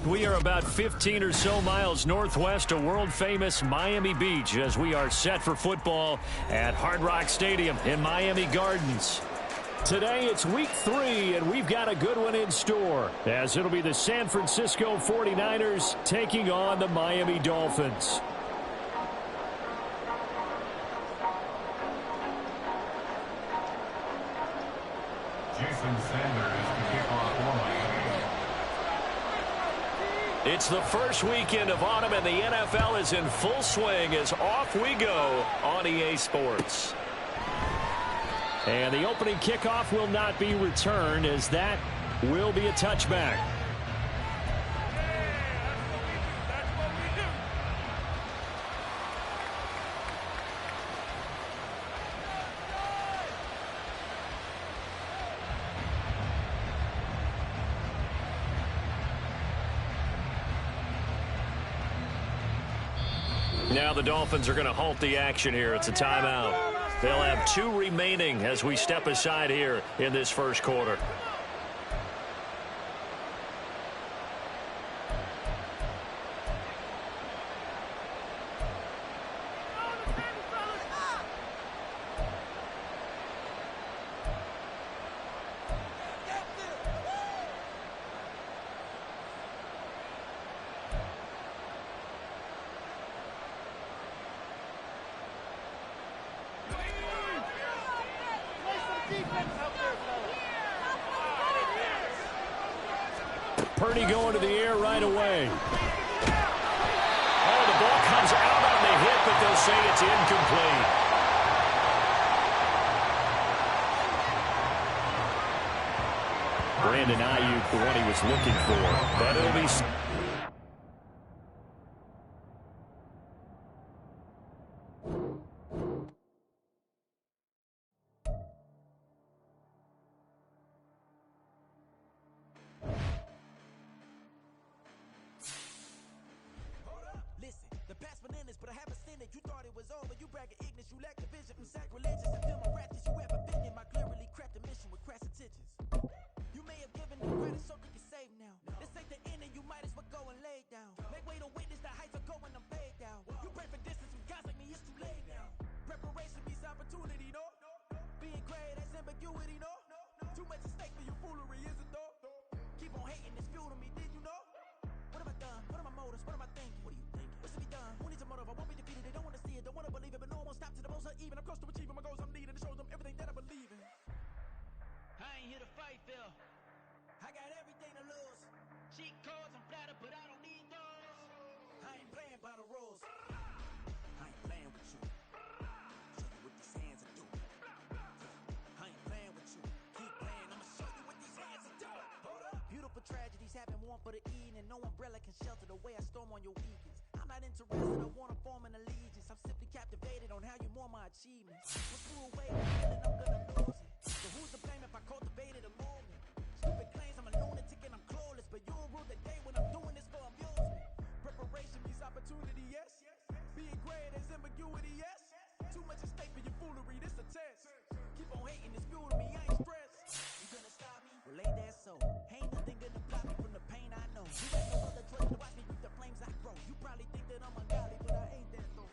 We are about 15 or so miles northwest of world-famous Miami Beach as we are set for football at Hard Rock Stadium in Miami Gardens. Today it's week 3, and we've got a good one in store as it'll be the San Francisco 49ers taking on the Miami Dolphins. Jason Sanders to kick off for Miami. It's the first weekend of autumn, and the NFL is in full swing as off we go on EA Sports. And the opening kickoff will not be returned, as that will be a touchback. Now the Dolphins are going to halt the action here. It's a timeout. They'll have 2 remaining as we step aside here in this first quarter. Purdy going to the air right away. Oh, the ball comes out on the hit, but they'll say it's incomplete. Brandon Ayuk, the one he was looking for, but it'll be... For the evening, no umbrella can shelter the way I storm on your weekends. I'm not interested, I want to form an allegiance. I'm simply captivated on how you more my achievements. When threw away, feeling I'm gonna lose it. So who's to blame if I cultivated a movement? Stupid claims I'm a lunatic and I'm clueless, but you'll rule the day when I'm doing this for amusement. Preparation means opportunity, yes. Being great is ambiguity, yes. Too much at stake for your foolery, this a test. Keep on hating, it's fuel to me, I ain't stressed. You gonna stop me? Well, ain't that so? Ain't nothing gonna block me from the pain I know. You ain't no other choice to watch me reap the flames I grow. You probably think that I'm ungodly, but I ain't that though.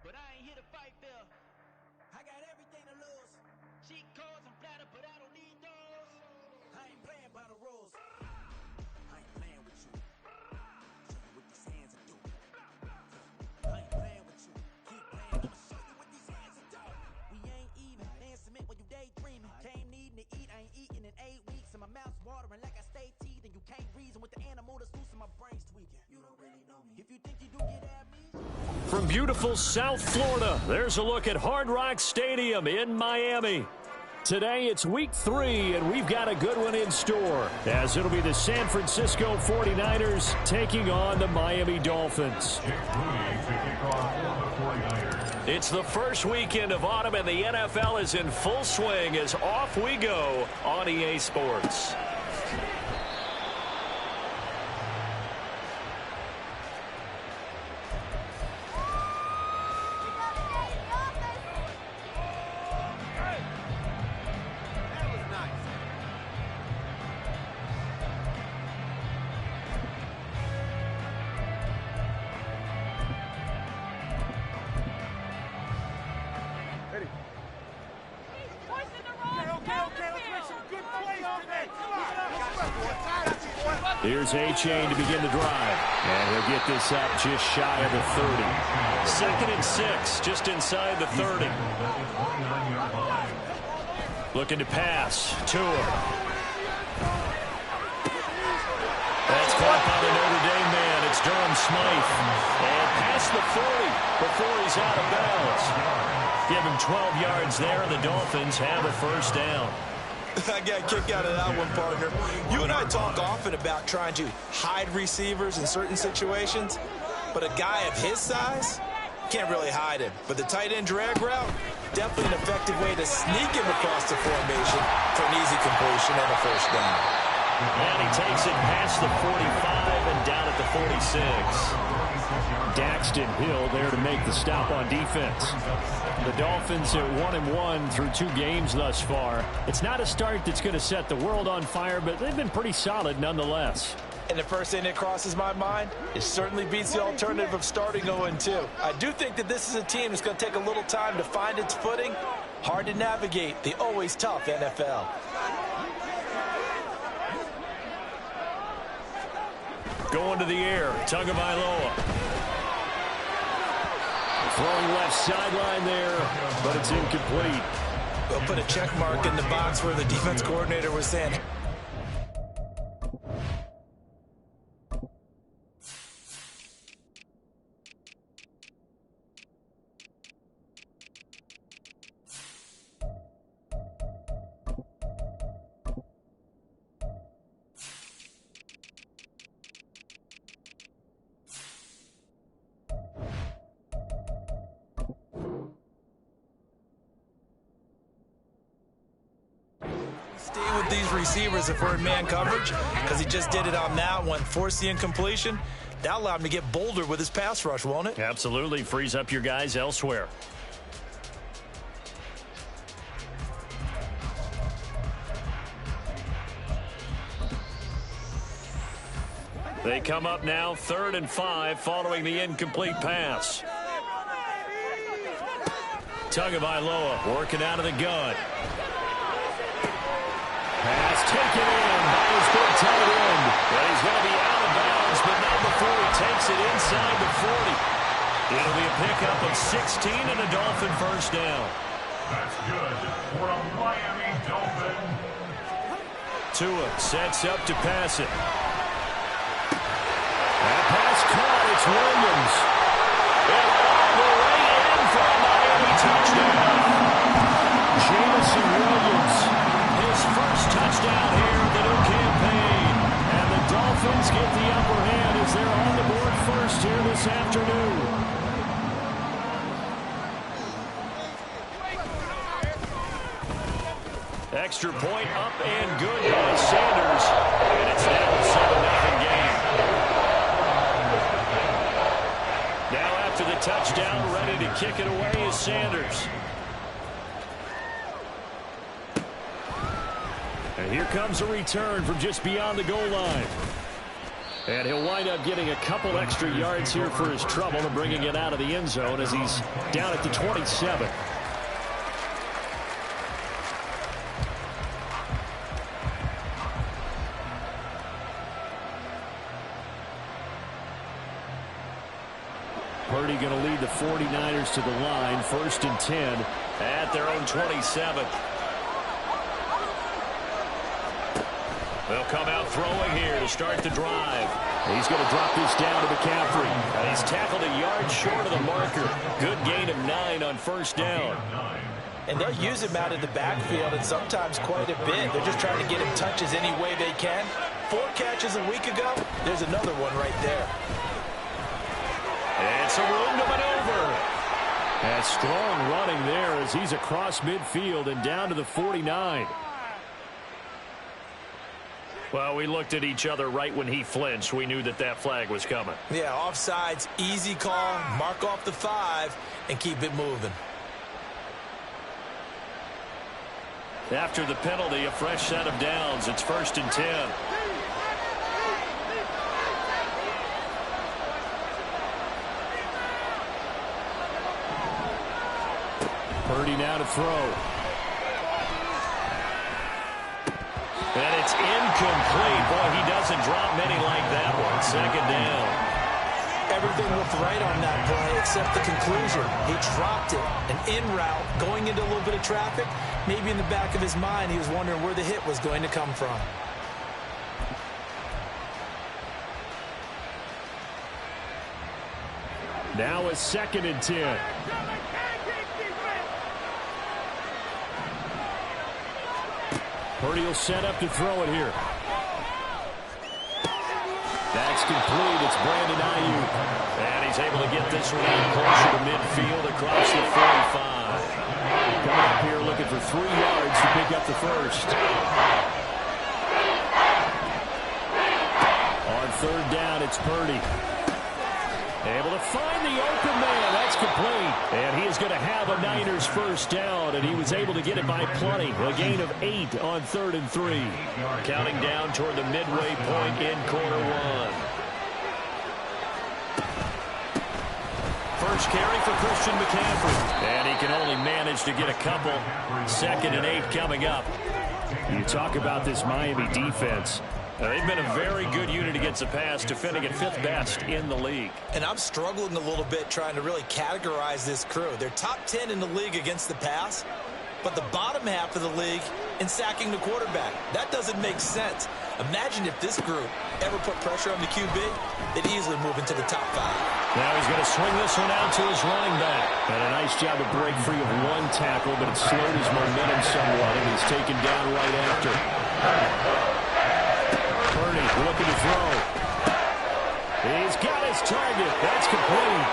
But I ain't here to fight fair. I got everything to lose. Cheat codes, I'm flattered, but I don't need those. I ain't playing by the rules. I ain't playing with you. Show you what these hands are doing. I ain't playing with you. Keep playing, I'ma show you what these hands are doing. We ain't even. They ain't submit when you daydreaming. Came needing to eat, I ain't eating in 8 weeks. And my mouth's watering like I stay teeth. And you can't reason with the animal that's loose and my brain's tweaking. You don't really know me. If you think you do get at me. From beautiful South Florida, there's a look at Hard Rock Stadium in Miami. Today it's week 3, and we've got a good one in store as it'll be the San Francisco 49ers taking on the Miami Dolphins. It's the first weekend of autumn, and the NFL is in full swing as off we go on EA Sports. Here's A-Chain to begin the drive. And he'll get this up just shy of the 30. 2nd and 6, just inside the 30. Looking to pass. Tua. That's caught by the Notre Dame man. It's Durham Smythe. And past the 40 before he's out of bounds. Give him 12 yards there, and the Dolphins have a first down. I got a kick out of that one, partner. You and I talk often about trying to hide receivers in certain situations, but a guy of his size can't really hide him. But the tight end drag route, definitely an effective way to sneak him across the formation for an easy completion and a first down. And he takes it past the 45 and down at the 46. Daxton Hill there to make the stop on defense. The Dolphins at 1-1 through 2 games thus far. It's not a start that's going to set the world on fire, but they've been pretty solid nonetheless. And the first thing that crosses my mind, it certainly beats the alternative of starting 0-2. I do think that this is a team that's going to take a little time to find its footing. Hard to navigate the always tough NFL. Going to the air, Tagovailoa. Throwing left sideline there, but it's incomplete. We'll put a check mark in the box where the defense coordinator was saying, stay with these receivers if we're in man coverage, because he just did it on that one. Forced the incompletion. That allowed him to get bolder with his pass rush, won't it? Absolutely. Frees up your guys elsewhere. They come up now 3rd and 5 following the incomplete pass. Tagovailoa working out of the gun. Pass taken in by his big tight end. But he's going to be out of bounds, but not before he takes it inside the 40. It'll be a pickup of 16 and a Dolphin first down. That's good for a Miami Dolphin. Tua sets up to pass it. That pass caught. It's Williams. And all the way in for a Miami touchdown. Jameson Williams. His first touchdown here in the new campaign. And the Dolphins get the upper hand as they're on the board first here this afternoon. Extra point up and good by Sanders. And it's now a 7-0 game. Now after the touchdown, ready to kick it away is Sanders. And here comes a return from just beyond the goal line. And he'll wind up getting a couple extra yards here for his trouble and bringing it out of the end zone as he's down at the 27. Purdy going to lead the 49ers to the line, 1st and 10 at their own 27. They'll come out throwing here to start the drive. He's going to drop this down to McCaffrey. And he's tackled a yard short of the marker. Good gain of 9 on first down. And they'll use him out of the backfield, and sometimes quite a bit. They're just trying to get him touches any way they can. 4 catches a week ago. There's another one right there. And some room to maneuver. And strong running there as he's across midfield and down to the 49. Well, we looked at each other right when he flinched. We knew that that flag was coming. Yeah, offsides, easy call, mark off the 5, and keep it moving. After the penalty, a fresh set of downs. It's 1st and 10. Purdy now to throw. And it's incomplete. Boy, he doesn't drop many like that one. Second down. Everything looked right on that play except the conclusion. He dropped it. An in route, going into a little bit of traffic. Maybe in the back of his mind, he was wondering where the hit was going to come from. Now a 2nd and 10. Purdy will set up to throw it here. That's complete. It's Brandon Ayuk. And he's able to get this one out closer to midfield across the 45. Coming up here looking for 3 yards to pick up the first. On 3rd down, it's Purdy. Able to find the open man. That's complete. And he is going to have a Niners first down, and he was able to get it by plenty. A gain of 8 on 3rd and 3. Counting down toward the midway point in quarter 1. First carry for Christian McCaffrey. And he can only manage to get a couple. 2nd and 8 coming up. You talk about this Miami defense. They've been a very good unit against the pass, defending at 5th best in the league. And I'm struggling a little bit trying to really categorize this crew. They're top 10 in the league against the pass, but the bottom half of the league in sacking the quarterback. That doesn't make sense. Imagine if this group ever put pressure on the QB, they'd easily move into the top 5. Now he's going to swing this one out to his running back. And a nice job to break free of 1 tackle, but it slowed his momentum somewhat, and he's taken down right after. Purdy looking to throw. He's got his target. That's complete.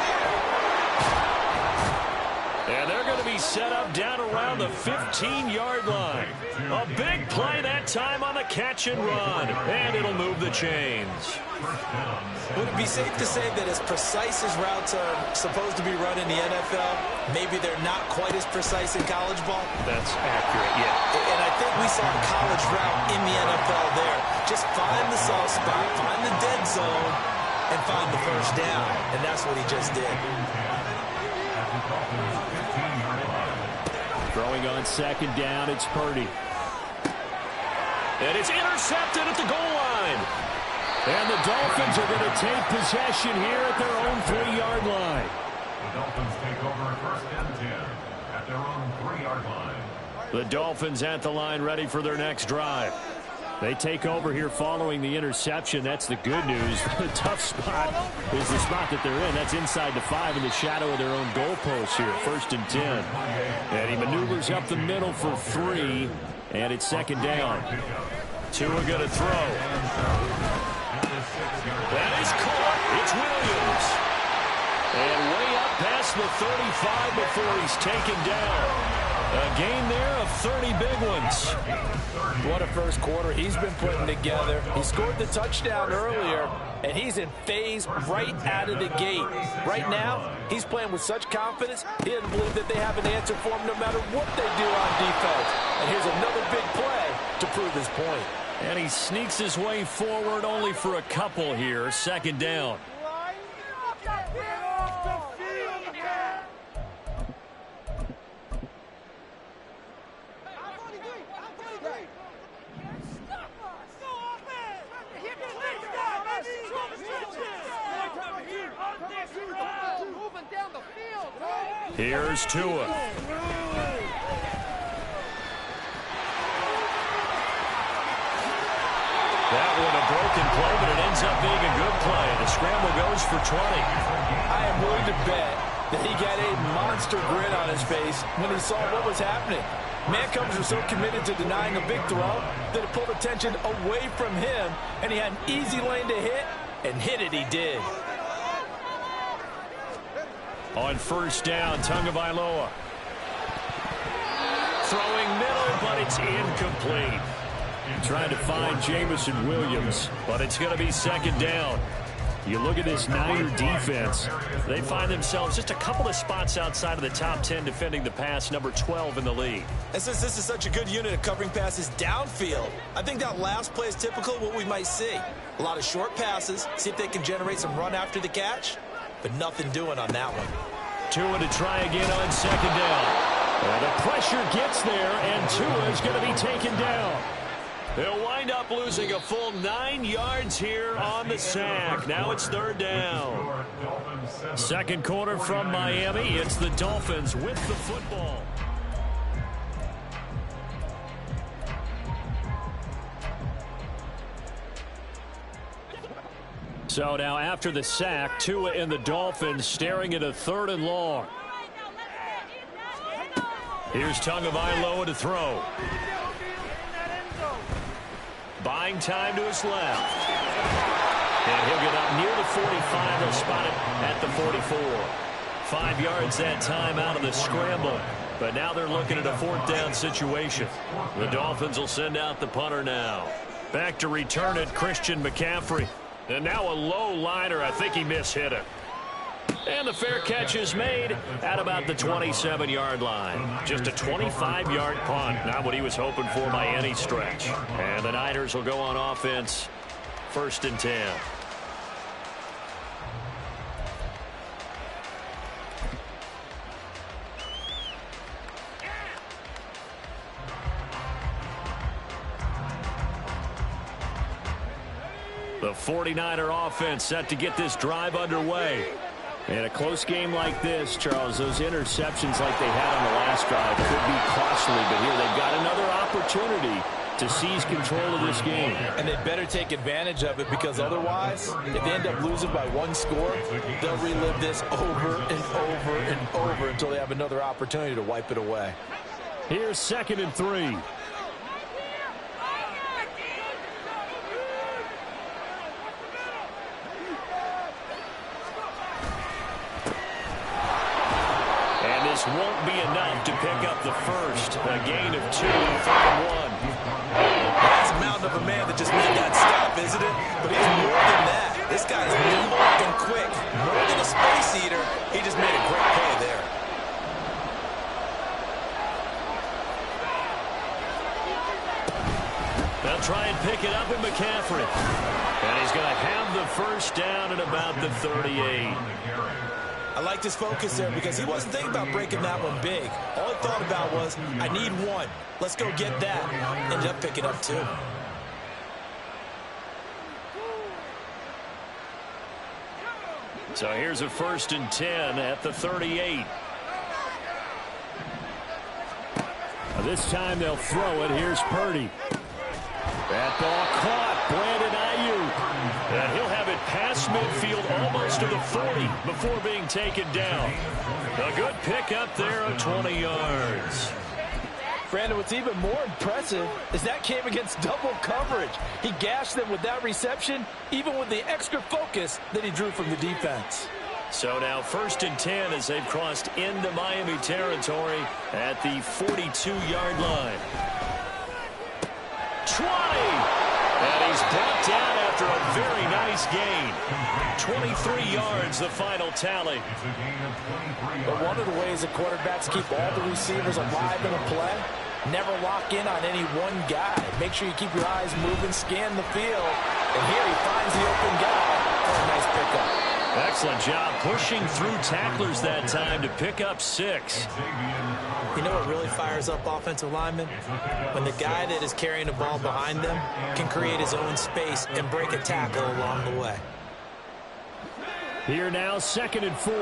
And they're going to be set up down around the 15-yard line. A big play that time on the catch and run. And it'll move the chains. Would it be safe to say that as precise as routes are supposed to be run in the NFL, maybe they're not quite as precise in college ball? That's accurate, yeah. And I think we saw a college route in the NFL there. Just find the soft spot, find the dead zone, and find the first down. And that's what he just did. Throwing on 2nd down, it's Purdy. And it's intercepted at the goal line. And the Dolphins are going to take possession here at their own 3-yard line. The Dolphins take over 1st and 10 at their own 3-yard line. The Dolphins at the line ready for their next drive. They take over here following the interception. That's the good news. The tough spot is the spot that they're in. That's inside the 5 in the shadow of their own goalpost here. 1st and 10. And he maneuvers up the middle for 3. And it's 2nd down. Tua going to throw. That is caught. It's Williams. And way up past the 35 before he's taken down. A gain there of 30 big ones. What a first quarter he's been putting together. He scored the touchdown earlier, and he's in phase right out of the gate. Right now, he's playing with such confidence, he doesn't believe that they have an answer for him no matter what they do on defense. And here's another big play to prove his point. And he sneaks his way forward only for a couple here. 2nd down. Here's Tua. That one a broken play, but it ends up being a good play. The scramble goes for 20. I am willing to bet that he got a monster grin on his face when he saw what was happening. Mancovers were so committed to denying a big throw that it pulled attention away from him, and he had an easy lane to hit, and hit it he did. On 1st down, Tagovailoa. Throwing middle, but it's incomplete. Trying to find Jameson Williams, but it's going to be 2nd down. You look at this Niner defense. They find themselves just a couple of spots outside of the top 10 defending the pass, number 12 in the league. And since this is such a good unit of covering passes downfield, I think that last play is typical of what we might see. A lot of short passes, see if they can generate some run after the catch, but nothing doing on that one. Tua to try again on 2nd down. The pressure gets there, and Tua is going to be taken down. They'll wind up losing a full 9 yards here on the sack. Now it's third down. Second quarter from Miami. It's the Dolphins with the football. So now after the sack, Tua and the Dolphins staring at a 3rd and long. Here's Tagovailoa to throw. Buying time to his left. And he'll get up near the 45. They'll spot it at the 44. 5 yards that time out of the scramble. But now they're looking at a 4th down situation. The Dolphins will send out the punter now. Back to return it, Christian McCaffrey. And now a low liner. I think he mishit it. And the fair catch is made at about the 27-yard line. Just a 25-yard punt. Not what he was hoping for by any stretch. And the Niners will go on offense. 1st and 10. The 49er offense set to get this drive underway. In a close game like this, Charles, those interceptions like they had on the last drive could be costly. But here they've got another opportunity to seize control of this game. And they better take advantage of it, because otherwise, if they end up losing by 1 score, they'll relive this over and over and over until they have another opportunity to wipe it away. Here's 2nd and 3. This won't be enough to pick up the first. A gain of 2, 3rd and 1. That's a mountain of a man that just made that stop, isn't it? But he's more than that. This guy's nimble and quick. More than a space eater. He just made a great play there. They'll try and pick it up with McCaffrey. And he's going to have the first down at about the 38. I liked his focus there, because he wasn't thinking about breaking that one big. All he thought about was, I need 1. Let's go get that. Ended up picking up 2. So here's a 1st and 10 at the 38. This time they'll throw it. Here's Purdy. That ball caught. Brandon Ayuk. And he'll have it past midfield almost to the 40 before being taken down. A good pickup there of 20 yards. Brandon, what's even more impressive is that came against double coverage. He gashed them with that reception, even with the extra focus that he drew from the defense. So now 1st and 10 as they've crossed into Miami territory at the 42-yard line. 20! And he's brought down after a very nice gain. 23 yards, the final tally. But one of the ways that quarterbacks keep all the receivers alive in a play, never lock in on any one guy. Make sure you keep your eyes moving, scan the field. And here he finds the open guy for a nice pickup. Excellent job pushing through tacklers that time to pick up 6. You know what really fires up offensive linemen? When the guy that is carrying the ball behind them can create his own space and break a tackle along the way. Here now, 2nd and 4.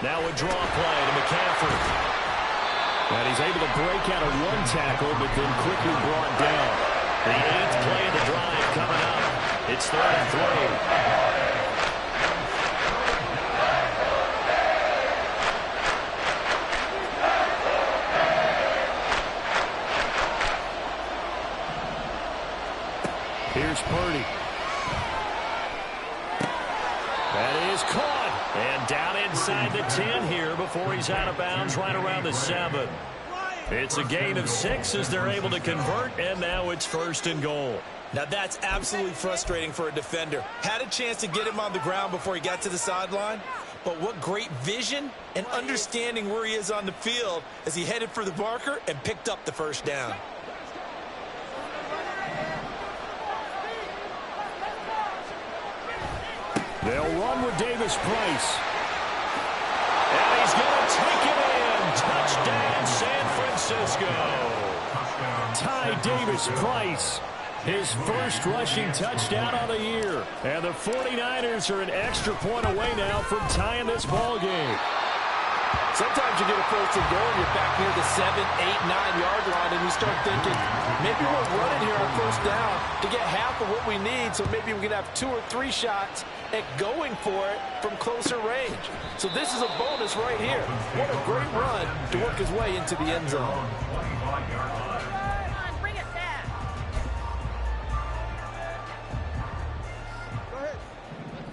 Now a draw play to McCaffrey. And he's able to break out of 1 tackle, but then quickly brought down. The 8th play of the drive coming up. It's 3rd and 3. Here's Purdy. That is caught. And down inside the 10 here before he's out of bounds right around the 7. It's a gain of 6 as they're able to convert, and now it's 1st and goal. Now that's absolutely frustrating for a defender. Had a chance to get him on the ground before he got to the sideline, but what great vision and understanding where he is on the field as he headed for the marker and picked up the first down. They'll run with Davis Price. And he's going to take it in. Touchdown, San Francisco. Ty Davis-Price, his first rushing touchdown on the year. And the 49ers are an extra point away now from tying this ball game. Sometimes you get a first and goal and you're back near the 7, 8, 9-yard line, and you start thinking, maybe we're running here on first down to get half of what we need, so maybe we can have 2 or 3 shots at going for it from closer range. So this is a bonus right here. What a great run to work his way into the end zone.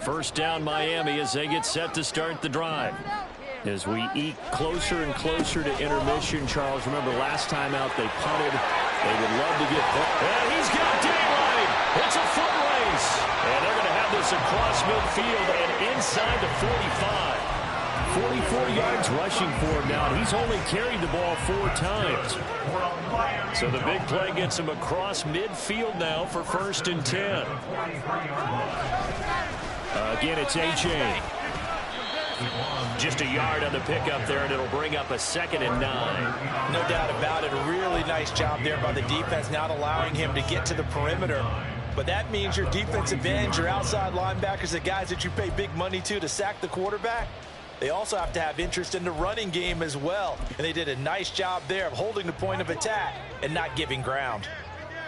First down Miami as they get set to start the drive. As we eke closer and closer to intermission, Charles, remember last time out they punted. They would love to get... And he's got daylight. It's a foot race. And they're going to have this across midfield and inside the 45. 44 yards rushing for him now. He's only carried the ball 4 times. So the big play gets him across midfield now for 1st and 10. Again, it's A-Chain. Just a yard on the pickup there, and it'll bring up a 2nd and 9. No doubt about it. A really nice job there by the defense, not allowing him to get to the perimeter. But that means your defensive ends, your outside linebackers, the guys that you pay big money to sack the quarterback, they also have to have interest in the running game as well. And they did a nice job there of holding the point of attack and not giving ground.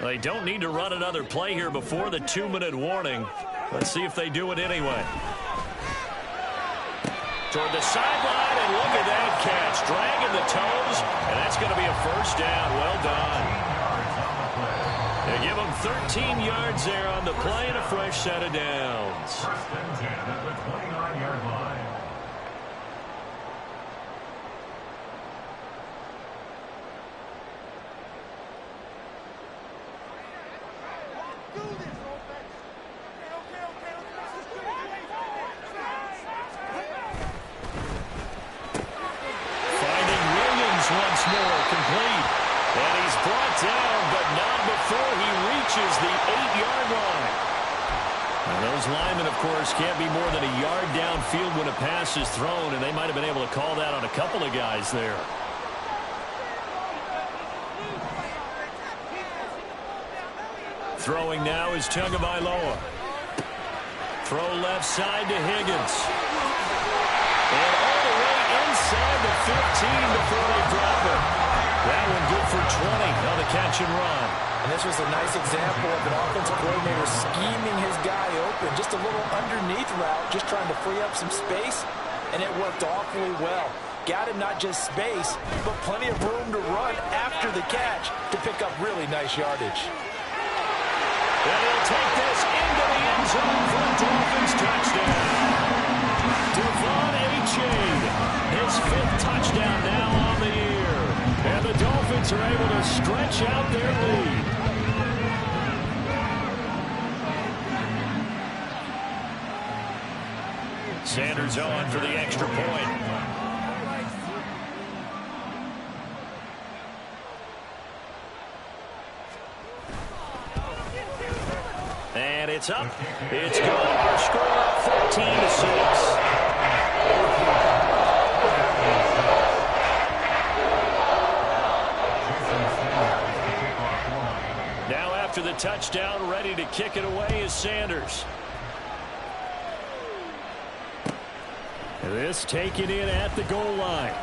They don't need to run another play here before the 2-minute warning. Let's see if they do it anyway. Toward the sideline, and look at that catch. Dragging the toes, and that's going to be a first down. Well done. They give them 13 yards there on the play and a fresh set of downs. First and 10 at the 29-yard line. Once more, complete. And he's brought down, but not before he reaches the 8-yard line. And those linemen, of course, can't be more than a yard downfield when a pass is thrown, and they might have been able to call that on a couple of guys there. Throwing now is Tagovailoa. Throw left side to Higgins. And all the way inside the 15 before they drop it. That one good for 20 on the catch and run. And this was a nice example of an offensive coordinator scheming his guy open. Just a little underneath route, just trying to free up some space, and it worked awfully well. Got him not just space, but plenty of room to run after the catch to pick up really nice yardage. And he'll take this into the end zone for a Dolphins touchdown. Devon A-Chain, his 5th touchdown now on the year. And the Dolphins are able to stretch out their lead. Sanders on for the extra point. And it's up. It's good. Our score 14-6. Now after the touchdown, ready to kick it away is Sanders. This taken in at the goal line.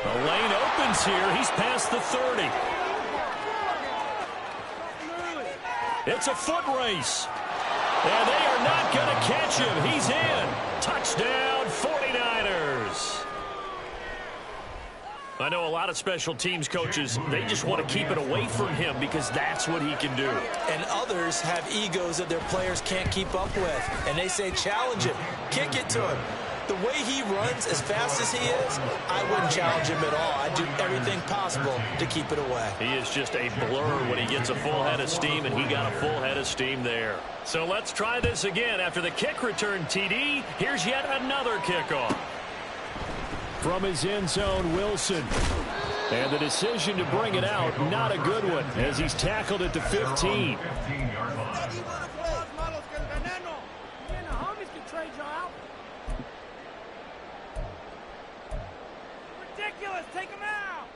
The lane opens here. He's past the 30. It's a foot race. And they are not going to catch him. He's in. Touchdown, 49ers. I know a lot of special teams coaches, they just want to keep it away from him because that's what he can do. And others have egos that their players can't keep up with. And they say, challenge him. Kick it to him. The way he runs as fast as he is, I wouldn't challenge him at all. I'd do everything possible to keep it away. He is just a blur when he gets a full head of steam, and he got a full head of steam there. So let's try this again. After the kick return TD, here's yet another kickoff. From his end zone, Wilson. And the decision to bring it out, not a good one, as he's tackled at the 15. ridiculous. Take him out.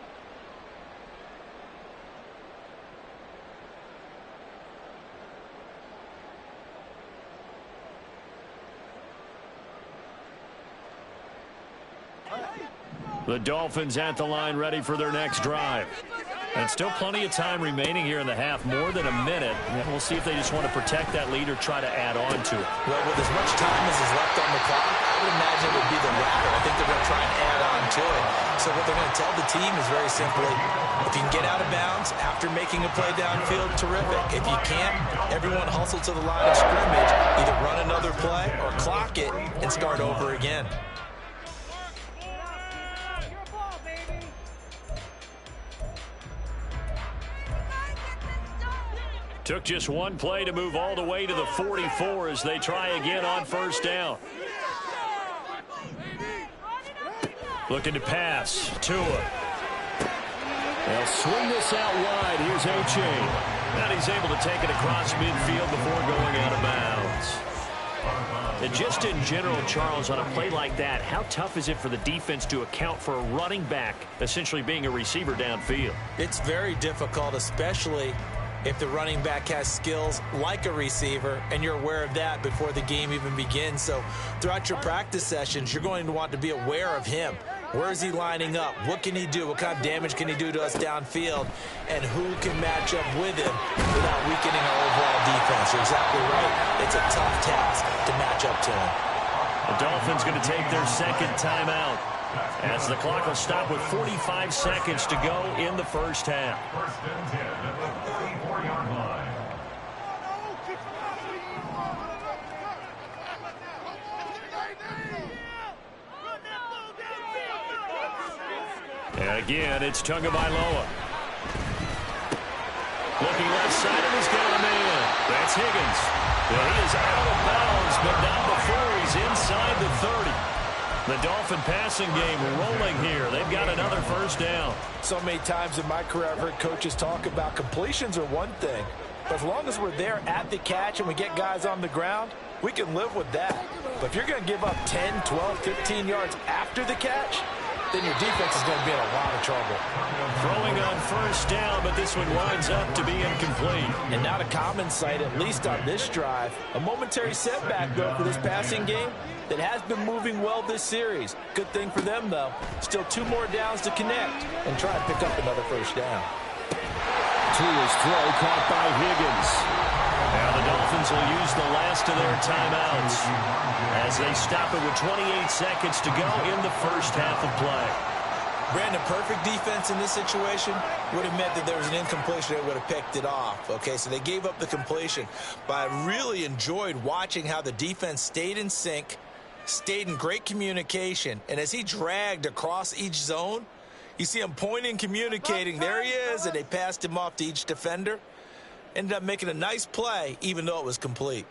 The Dolphins at the line, ready for their next drive. And still plenty of time remaining here in the half, more than a minute. And we'll see if they just want to protect that lead or try to add on to it. Well, with as much time as is left on the clock, I would imagine it would be the latter. I think they're going to try and add on to it. So what they're going to tell the team is very simply, if you can get out of bounds after making a play downfield, terrific. If you can't, everyone hustle to the line of scrimmage, either run another play or clock it and start over again. Took just one play to move all the way to the 44 as they try again on first down. Looking to pass. Tua. They'll swing this out wide. Here's A-Chain. And he's able to take it across midfield before going out of bounds. And just in general, Charles, on a play like that, how tough is it for the defense to account for a running back essentially being a receiver downfield? It's very difficult, especially if the running back has skills like a receiver, and you're aware of that before the game even begins. So throughout your practice sessions, you're going to want to be aware of him. Where is he lining up? What can he do? What kind of damage can he do to us downfield? And who can match up with him without weakening our overall defense? You're exactly right. It's a tough task to match up to him. The Dolphins going to take their second timeout as the clock will stop with 45 seconds to go in the first half. First and 10 at the 44-yard line. And again, it's Tagovailoa. Looking left side, and he's got a man. That's Higgins. Well, he is out of bounds, but not before he's inside the 30. The Dolphin passing game rolling here. They've got another first down. So many times in my career, I've heard coaches talk about completions are one thing, but as long as we're there at the catch and we get guys on the ground, we can live with that. But if you're going to give up 10, 12, 15 yards after the catch, then your defense is going to be in a lot of trouble. Throwing on first down, but this one winds up to be incomplete. And not a common sight, at least on this drive. A momentary setback, though, for this passing game that has been moving well this series. Good thing for them, though. Still 2 more downs to connect and try and pick up another first down. Tua's throw caught by Higgins. Now the Dolphins will use the last of their timeouts as they stop it with 28 seconds to go in the first half of play. Brandon, perfect defense in this situation would have meant that there was an incompletion. They would have picked it off. Okay, so they gave up the completion. But I really enjoyed watching how the defense stayed in sync, stayed in great communication, and as he dragged across each zone, you see him pointing, communicating. There he is, and they passed him off to each defender. Ended up making a nice play, even though it was complete.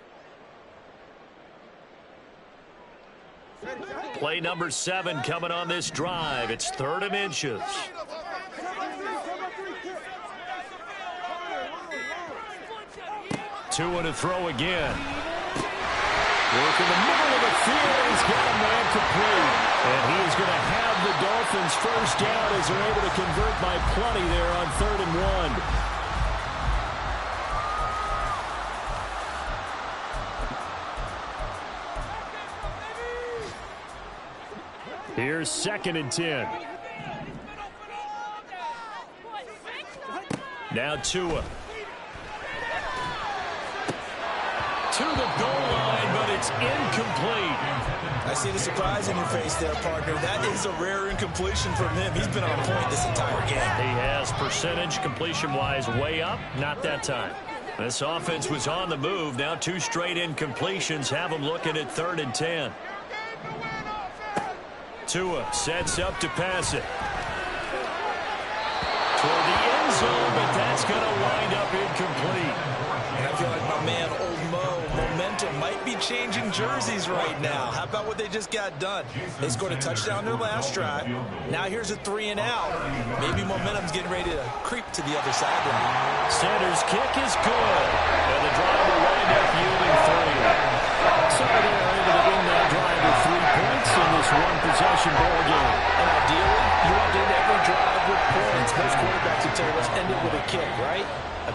Play number 7 coming on this drive. It's 3rd and inches. Tua to throw again. Work in the middle of the field. He's got a man complete. And he is going to have the Dolphins first down as they're able to convert by plenty there on 3rd and 1. Here's 2nd and 10. Now Tua. To the goal line, but it's incomplete. I see the surprise in your face there, partner. That is a rare incompletion from him. He's been on point this entire game. He has percentage completion-wise way up. Not that time. This offense was on the move. Now 2 straight incompletions have them looking at 3rd and 10. Tua sets up to pass it. Toward the end zone, but that's going to wind up incomplete. And I feel like my man, Old Mo, momentum might be changing jerseys right now. How about what they just got done? They scored a touchdown their last drive. Now here's a 3 and out. Maybe momentum's getting ready to creep to the other sideline. Sanders' kick is good. And the drive will wind up yielding 3. So they're able to win that drive with 3 points in this one-possession ball game. And ideally, you want to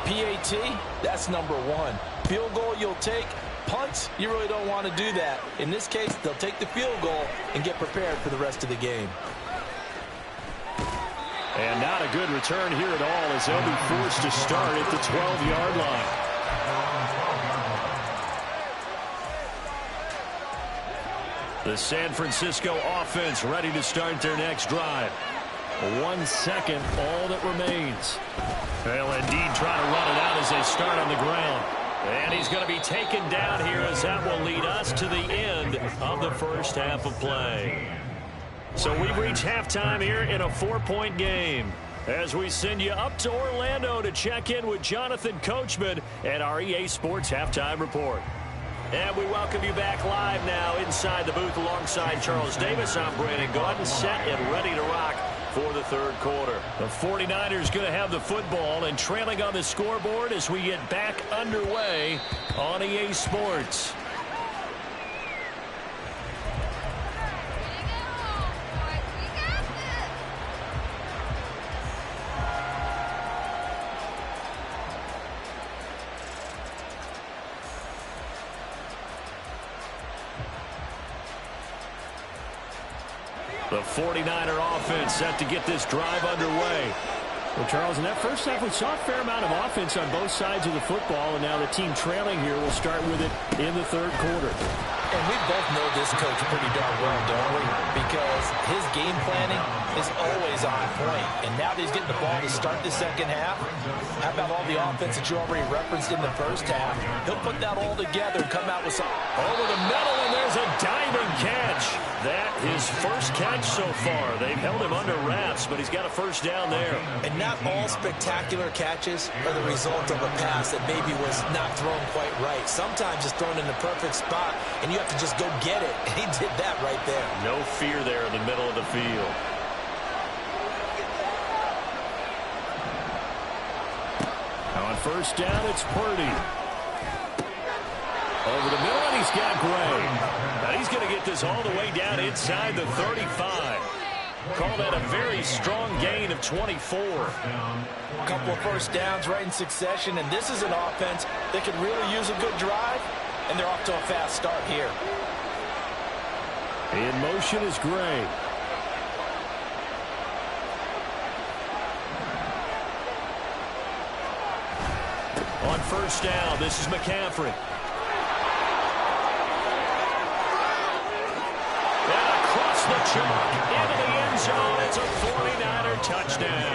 PAT, that's number one. Field goal you'll take. Punts, you really don't want to do that. In this case, they'll take the field goal and get prepared for the rest of the game. And not a good return here at all as they'll be forced to start at the 12-yard line. The San Francisco offense ready to start their next drive. 1 second, all that remains. They'll indeed try to run it out as they start on the ground. And he's going to be taken down here as that will lead us to the end of the first half of play. So we've reached halftime here in a 4-point game as we send you up to Orlando to check in with Jonathan Coachman at our EA Sports Halftime Report. And we welcome you back live now inside the booth alongside Charles Davis. I'm Brandon Gaudin, set and ready to rock for the third quarter. The 49ers going to have the football and trailing on the scoreboard as we get back underway on EA Sports. The 49er offense set to get this drive underway. Well, Charles, in that first half, we saw a fair amount of offense on both sides of the football, and now the team trailing here will start with it in the third quarter. And we both know this coach pretty darn well, don't we? Because his game planning is always on point. And now that he's getting the ball to start the second half, how about all the offense that you already referenced in the first half? He'll put that all together and come out with some... Over the middle, and there's a diving catch. That his first catch so far. They've held him under wraps, but he's got a first down there. And not all spectacular catches are the result of a pass that maybe was not thrown quite right. Sometimes it's thrown in the perfect spot, and you have to just go get it. And he did that right there. No fear there in the middle of the field. On first down, it's Purdy. Over the middle, and he's got Gray. Now he's going to get this all the way down inside the 35. Call that a very strong gain of 24. A couple of first downs right in succession, and this is an offense that could really use a good drive, and they're off to a fast start here. In motion is Gray. On first down, this is McCaffrey. And across the chalk into the end zone. It's a 49er touchdown.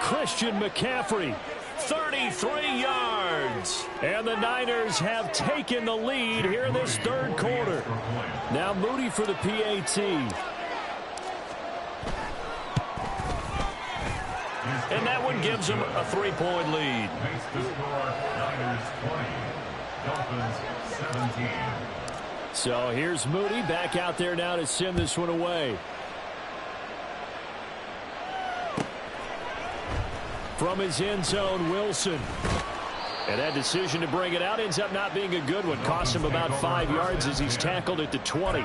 Christian McCaffrey, 33 yards. And the Niners have taken the lead here in this third quarter. Now Moody for the PAT. And that one gives them a 3-point lead. Makes the score Niners 20, Dolphins 17. So here's Moody back out there now to send this one away. From his end zone, Wilson. And that decision to bring it out ends up not being a good one. Costs him about 5 yards as he's tackled at the 20.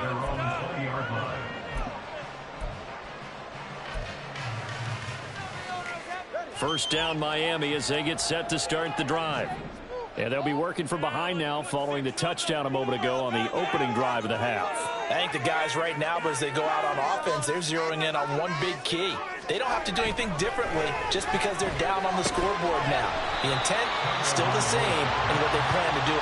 First down Miami as they get set to start the drive. And they'll be working from behind now following the touchdown a moment ago on the opening drive of the half. I think the guys right now, but as they go out on offense, they're zeroing in on one big key. They don't have to do anything differently just because they're down on the scoreboard now. The intent, still the same in what they plan to do.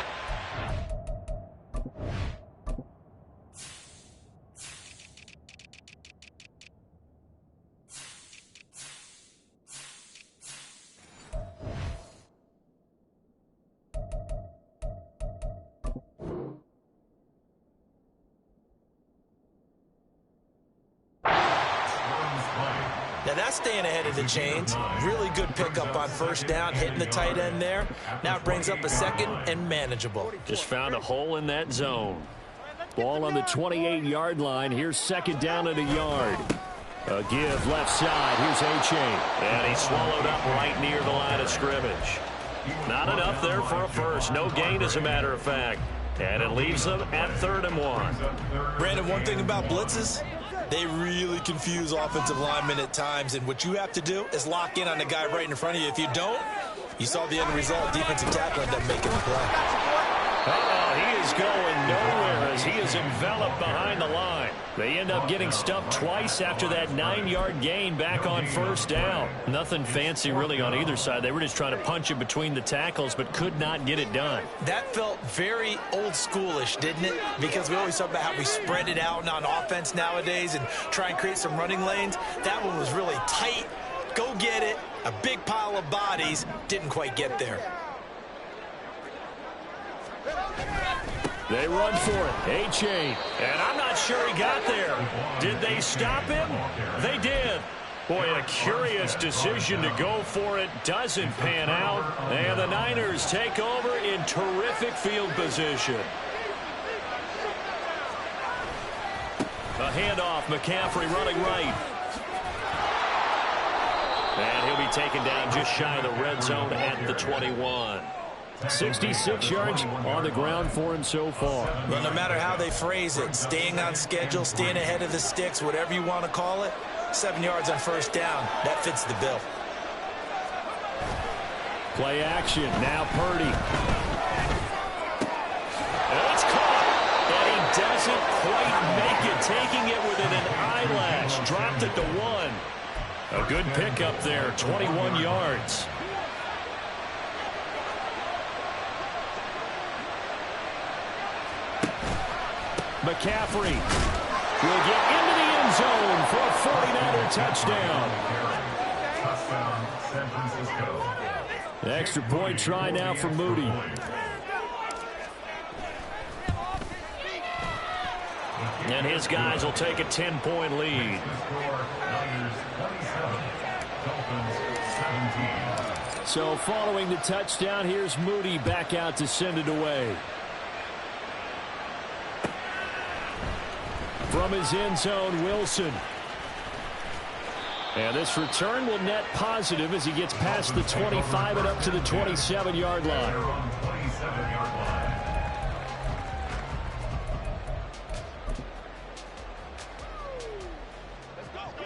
Now that's staying ahead of the chains. Really good pickup on first down, hitting the tight end there. Now it brings up a second and manageable. Just found a hole in that zone. Ball on the 28-yard line. Here's second down at a yard. A give left side. Here's A-Chain. And he's swallowed up right near the line of scrimmage. Not enough there for a first. No gain, as a matter of fact. And it leaves them at 3rd and 1. Brandon, one thing about blitzes, they really confuse offensive linemen at times, and what you have to do is lock in on the guy right in front of you. If you don't, You saw the end result. Defensive tackle ended up making the play. He is going nowhere as he is enveloped behind the line. They end up getting stuffed twice after that 9-yard gain back on first down. Nothing fancy really on either side. They were just trying to punch it between the tackles but could not get it done. That felt very old schoolish, didn't it? Because we always talk about how we spread it out on offense nowadays and try and create some running lanes. That one was really tight. Go get it. A big pile of bodies. Didn't quite get there. They run for it. A-Chain. And I'm not sure he got there. Did they stop him? They did. Boy, a curious decision to go for it. Doesn't pan out. And the Niners take over in terrific field position. A handoff. McCaffrey running right. And he'll be taken down just shy of the red zone at the 21. 66 yards on the ground for him so far. Well, no matter how they phrase it, staying on schedule, staying ahead of the sticks, whatever you want to call it, 7 yards on first down, that fits the bill. Play action, now Purdy. And it's caught, and he doesn't quite make it, taking it within an eyelash, dropped it to 1. A good pickup there, 21 yards. McCaffrey will get into the end zone for a 49er touchdown. Touchdown, San Francisco. The extra point try now for Moody. And his guys will take a 10-point lead. So following the touchdown, here's Moody back out to send it away. From his end zone, Wilson. And this return will net positive as he gets past the 25 and up to the 27-yard line.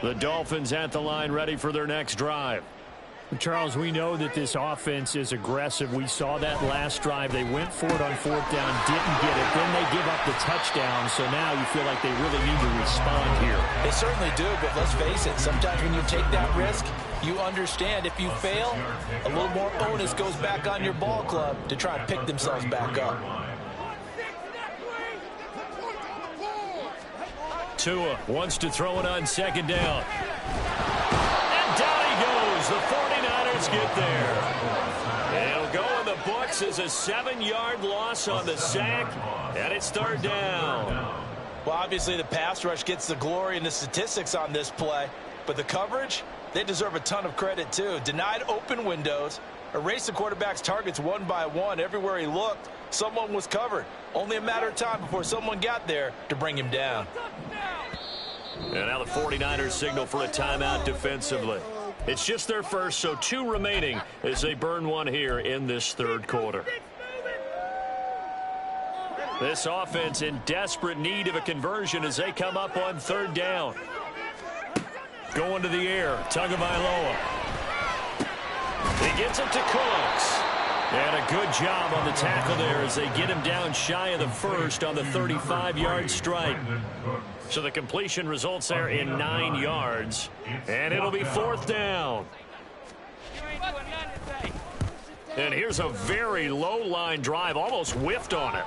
The Dolphins at the line ready for their next drive. Charles, we know that this offense is aggressive. We saw that last drive. They went for it on fourth down, didn't get it. Then they give up the touchdown. So now you feel like they really need to respond here. They certainly do, but let's face it. Sometimes when you take that risk, you understand if you fail, a little more onus goes back on your ball club to try and pick themselves back up. Tua wants to throw it on second down. And down he goes. The 49ers get there. It'll go in the books as a 7-yard loss on the sack, and it's third down. Well, obviously the pass rush gets the glory and the statistics on this play, but the coverage, they deserve a ton of credit too. Denied open windows, erased the quarterback's targets one by one. Everywhere he looked, someone was covered. Only a matter of time before someone got there to bring him down. And now the 49ers signal for a timeout defensively. It's just their first, so 2 remaining as they burn one here in this third quarter. This offense in desperate need of a conversion as they come up on third down. Going to the air, Tagovailoa. He gets it to Cooks. And a good job on the tackle there as they get him down shy of the first on the 35-yard strike. So the completion results there in 9 yards. And it'll be fourth down. And here's a very low-line drive, almost whiffed on it.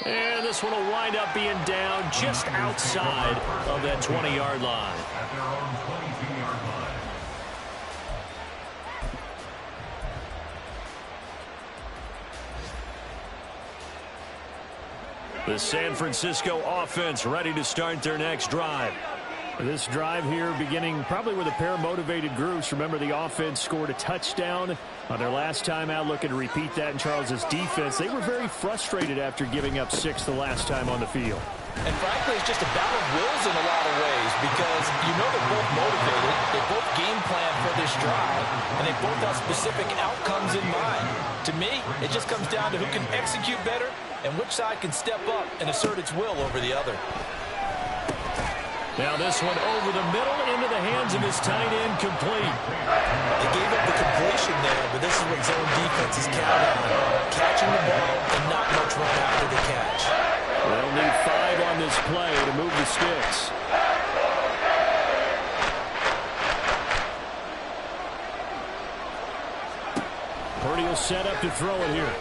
And this one will wind up being down just outside of that 20-yard line. At their own 22-yard line. The San Francisco offense ready to start their next drive. This drive here beginning probably with a pair of motivated groups. Remember, the offense scored a touchdown on their last time out, looking to repeat that in Charles's defense. They were very frustrated after giving up 6 the last time on the field. And frankly, it's just a battle of wills in a lot of ways because you know they're both motivated. They both game plan for this drive, and they both have specific outcomes in mind. To me, it just comes down to who can execute better and which side can step up and assert its will over the other. Now this one over the middle into the hands of his tight end, complete. They gave up the completion there, but this is what zone defenses count on. Catching the ball and not much run after the catch. They'll need 5 on this play to move the sticks. Purdy will set up to throw it here.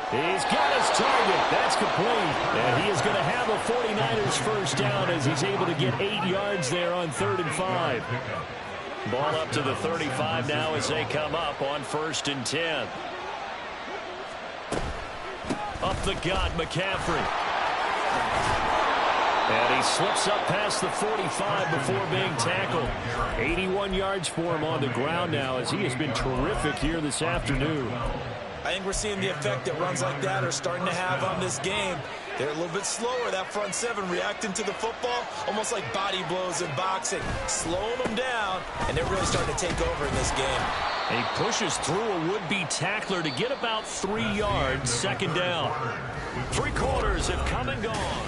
He's got his target. That's complete. And he is going to have a 49ers first down as he's able to get 8 yards there on 3rd and 5. Ball up to the 35 now as they come up on 1st and 10. Up the gut, McCaffrey. And he slips up past the 45 before being tackled. 81 yards for him on the ground now as he has been terrific here this afternoon. I think we're seeing the effect that runs like that are starting to have on this game. They're a little bit slower, that front 7, reacting to the football, almost like body blows in boxing, slowing them down, and they're really starting to take over in this game. He pushes through a would-be tackler to get about 3 yards, 2nd down. 3 quarters have come and gone.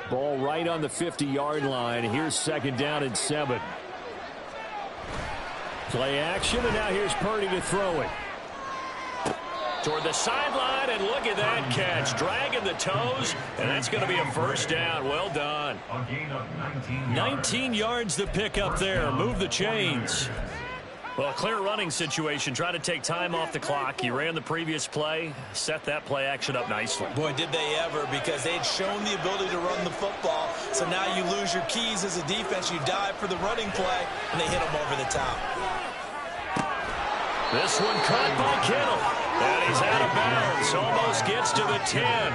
Ball right on the 50-yard line. Here's 2nd down and 7. Play action, and now here's Purdy to throw it. Toward the sideline, and look at that catch. Dragging the toes, and that's going to be a first down. Well done. 19 yards to pick up there. Move the chains. Well, a clear running situation. Try to take time off the clock. He ran the previous play, set that play action up nicely. Boy, did they ever, because they'd shown the ability to run the football. So now you lose your keys as a defense. You dive for the running play, and they hit them over the top. This one caught by Kittle. And he's out of bounds. Almost gets to the 10.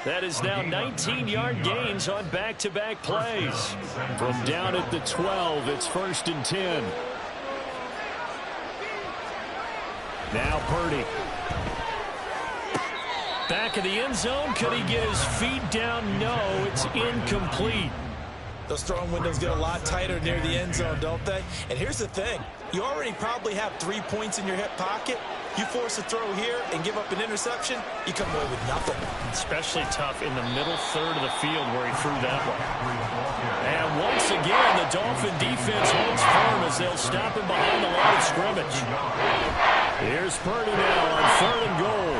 That is now 19-yard gains on back-to-back plays. From down at the 12, it's 1st and 10. Now Purdy. Back of the end zone. Could he get his feet down? No, it's incomplete. Those throwing windows get a lot tighter near the end zone, don't they? And here's the thing. You already probably have 3 points in your hip pocket. You force a throw here and give up an interception, you come away with nothing. Especially tough in the middle third of the field where he threw that one. And once again, the Dolphin defense holds firm as they'll stop him behind the line of scrimmage. Here's Purdy now on 3rd and goal.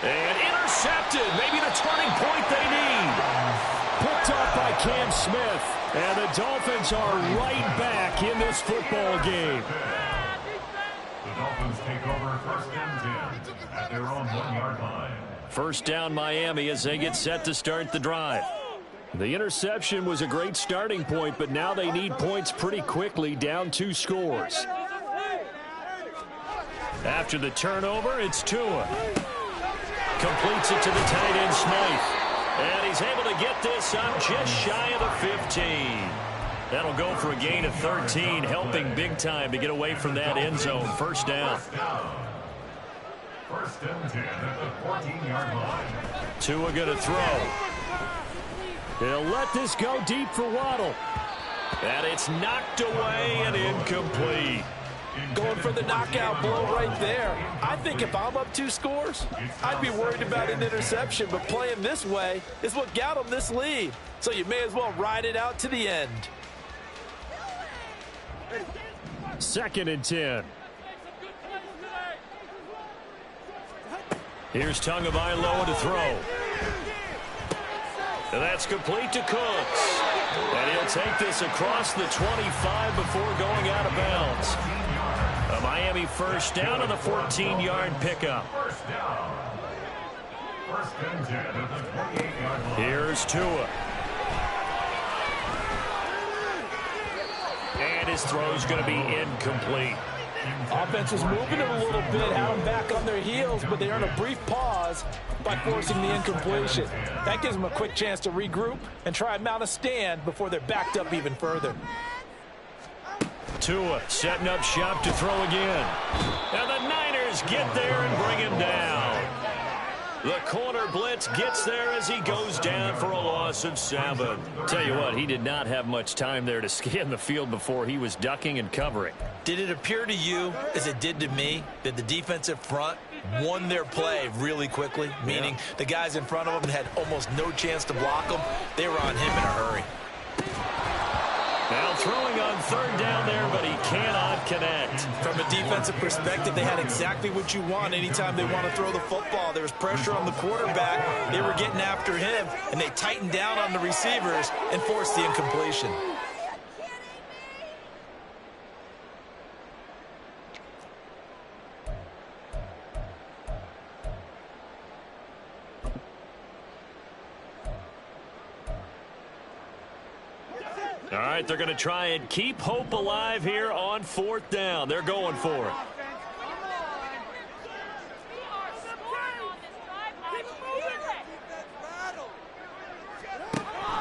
And intercepted. Maybe the turning point they need. Picked up by Cam Smith. And the Dolphins are right back in this football game. The Dolphins take over 1st and 10 at their own 1-yard line. First down Miami as they get set to start the drive. The interception was a great starting point, but now they need points pretty quickly, down 2 scores. After the turnover, it's Tua. Completes it to the tight end, Smythe. And he's able to get this up just shy of the 15. That'll go for a gain of 13, helping big time to get away from that end zone. First down. 1st and 10 at the 14-yard line. Tua going to throw. He'll let this go deep for Waddle. And it's knocked away and incomplete. Going for the knockout blow right there. I think if I'm up 2 scores, I'd be worried about an interception, but playing this way is what got them this lead. So you may as well ride it out to the end. 2nd and 10. Here's Tagovailoa to throw. And that's complete to Cooks. And he'll take this across the 25 before going out of bounds. A Miami first down on the 14-yard pickup. 1st and 10 at the 28-yard line. Here's Tua. And his throw's going to be incomplete. Offense was moving it a little bit, had them back on their heels, but they earn a brief pause by forcing the incompletion. That gives them a quick chance to regroup and try and mount a stand before they're backed up even further. Tua setting up shop to throw again. And the Niners receivers get there and bring him down. The corner blitz gets there as he goes down for a loss of 7. Tell you what, he did not have much time there to scan the field before he was ducking and covering. Did it appear to you, as it did to me, that the defensive front won their play really quickly? Meaning the guys in front of them had almost no chance to block them. They were on him in a hurry. Now throwing on 3rd down there, but he cannot connect. From a defensive perspective, they had exactly what you want anytime they want to throw the football. There was pressure on the quarterback. They were getting after him, and they tightened down on the receivers and forced the incompletion. All right, they're going to try and keep hope alive here on 4th down. They're going for it.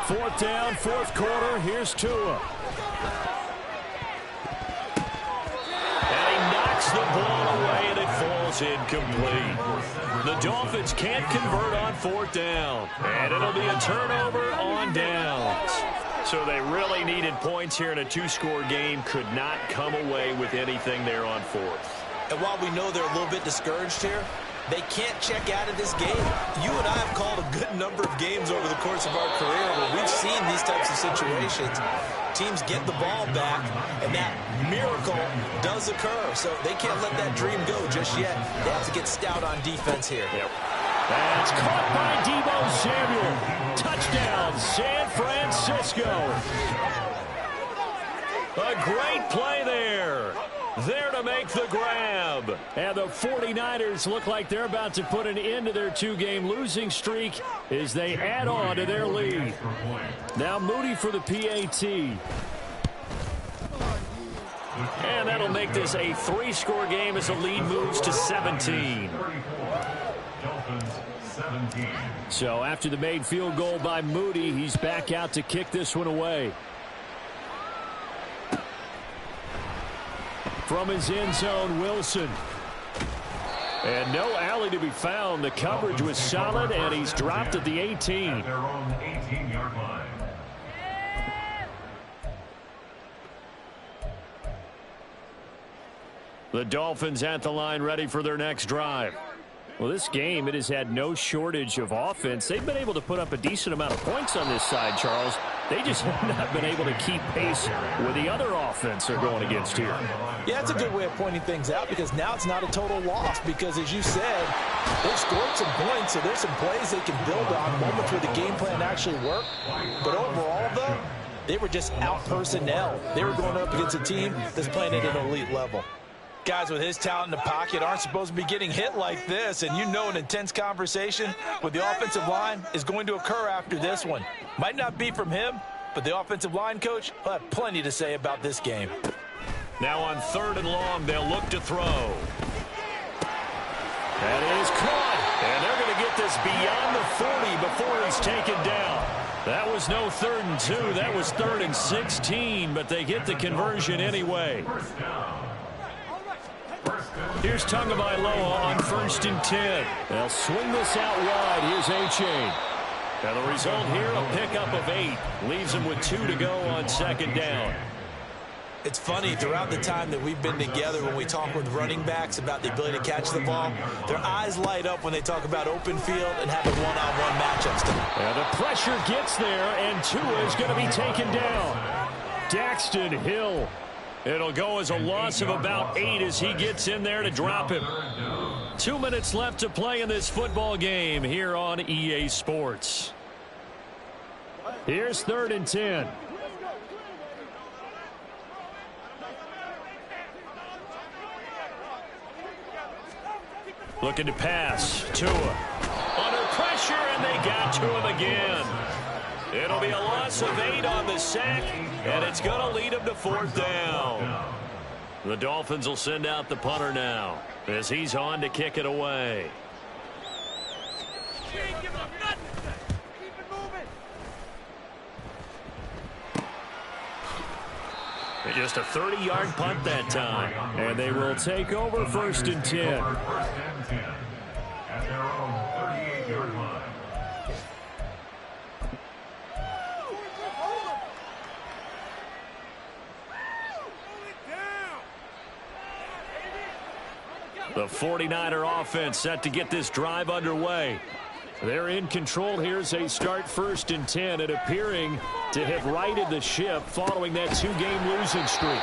Fourth down, 4th quarter. Here's Tua. And he knocks the ball away, and it falls incomplete. The Dolphins can't convert on 4th down. And it'll be a turnover on downs. So they really needed points here in a 2-score game. Could not come away with anything there on 4th. And while we know they're a little bit discouraged here, they can't check out of this game. You and I have called a good number of games over the course of our career where we've seen these types of situations. Teams get the ball back, and that miracle does occur. So they can't let that dream go just yet. They have to get stout on defense here. Yep. That's caught by Deebo Samuel. Touchdown, San Francisco. A great play there. There to make the grab. And the 49ers look like they're about to put an end to their 2-game losing streak as they add on to their lead. Now Moody for the PAT. And that'll make this a 3-score game as the lead moves to 17. So after the made field goal by Moody, he's back out to kick this one away. From his end zone, Wilson. And no alley to be found. The coverage was solid, and he's dropped at the 18. Their own 18-yard line. The Dolphins at the line ready for their next drive. Well, this game, it has had no shortage of offense. They've been able to put up a decent amount of points on this side, Charles. They just have not been able to keep pace with the other offense they're going against here. Yeah, it's a good way of pointing things out because now it's not a total loss because, as you said, they've scored some points, so there's some plays they can build on, moments where the game plan actually worked. But overall, though, they were just out-personnel. They were going up against a team that's playing at an elite level. Guys with his talent in the pocket aren't supposed to be getting hit like this, and you know an intense conversation with the offensive line is going to occur after this one. Might not be from him, but the offensive line coach will have plenty to say about this game. Now on 3rd and long, they'll look to throw. That is caught, and they're going to get this beyond the 40 before he's taken down. That was no 3rd and 2. That was 3rd and 16, but they get the conversion anyway. Here's Tagovailoa on 1st and 10. They'll swing this out wide. Here's A-Chain. And the result here, a pickup of 8. Leaves them with 2 to go on 2nd down. It's funny, throughout the time that we've been together, when we talk with running backs about the ability to catch the ball, their eyes light up when they talk about open field and having one-on-one matchups. And the pressure gets there, and Tua is going to be taken down. Daxton Hill. It'll go as a loss of about 8 as he gets in there to drop him. 2 minutes left to play in this football game here on EA Sports. Here's 3rd and 10. Looking to pass. Tua. Under pressure, and they got to him again. It'll be a loss of 8 on the sack, and it's going to lead him to 4th down. The Dolphins will send out the punter now as he's on to kick it away. Just a 30-yard punt that time. And they will take over 1st and 10. First and 10 at their own 38-yard line. The 49er offense set to get this drive underway. They're in control here as they start 1st and 10 and appearing to have righted the ship following that 2-game losing streak.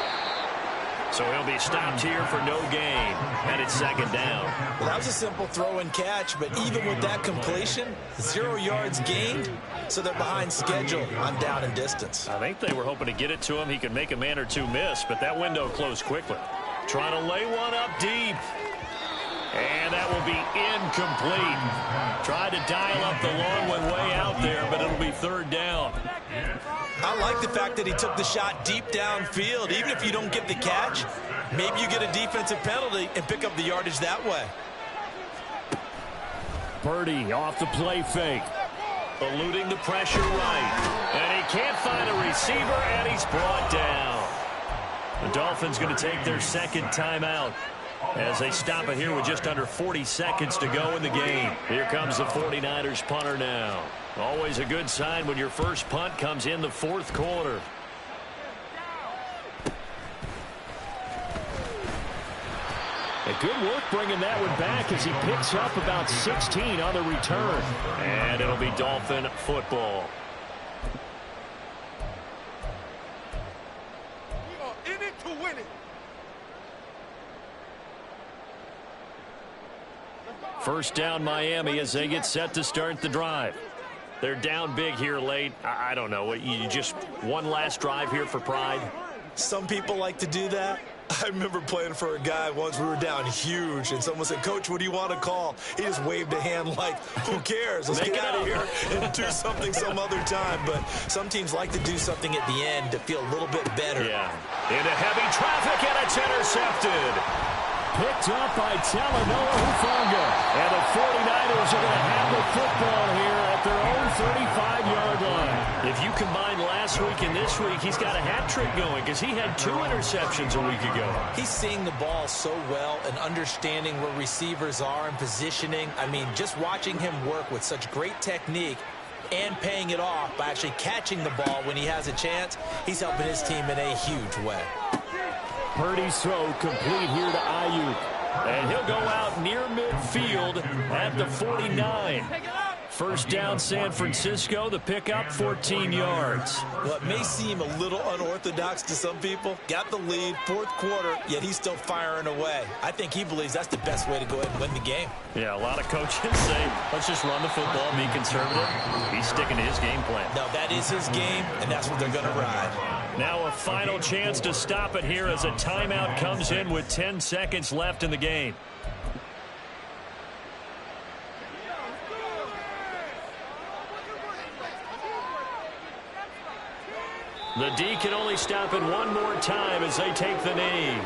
So he'll be stopped here for no gain, and it's 2nd down. Well, that was a simple throw and catch, but even with that completion, 0 yards gained, so they're behind schedule on down and distance. I think they were hoping to get it to him. He could make a man or two miss, but that window closed quickly. Trying to lay one up deep. And that will be incomplete. Tried to dial up the long one way out there, but it'll be 3rd down. I like the fact that he took the shot deep downfield. Even if you don't get the catch, maybe you get a defensive penalty and pick up the yardage that way. Purdy off the play fake. Eluding the pressure right. And he can't find a receiver, and he's brought down. The Dolphins going to take their 2nd timeout as they stop it here with just under 40 seconds to go in the game. Here comes the 49ers punter now. Always a good sign when your first punt comes in the 4th quarter. And good work bringing that one back as he picks up about 16 on the return. And it'll be Dolphin football. We are in it to win it. First down Miami as they get set to start the drive. They're down big here late. I don't know. You just one last drive here for pride? Some people like to do that. I remember playing for a guy once. We were down huge, and someone said, "Coach, what do you want to call?" He just waved a hand like, who cares? Let's get out of here and do something some other time. But some teams like to do something at the end to feel a little bit better. Yeah. Into heavy traffic, and it's intercepted. Picked up by Talanoa Hufanga. And the 49ers are going to have the football here at their own 35-yard line. If you combine last week and this week, he's got a hat trick going because he had 2 interceptions a week ago. He's seeing the ball so well and understanding where receivers are and positioning. I mean, just watching him work with such great technique and paying it off by actually catching the ball when he has a chance, he's helping his team in a huge way. Purdy's throw complete here to Ayuk. And he'll go out near midfield at the 49. First down San Francisco, the pickup 14 yards. Well, it may seem a little unorthodox to some people. Got the lead, 4th quarter, yet he's still firing away. I think he believes that's the best way to go ahead and win the game. Yeah, a lot of coaches say, let's just run the football, be conservative. He's sticking to his game plan. No, that is his game, and that's what they're going to ride. Now a final chance to stop it here as a timeout comes in with 10 seconds left in the game. The D can only stop it one more time as they take the knee.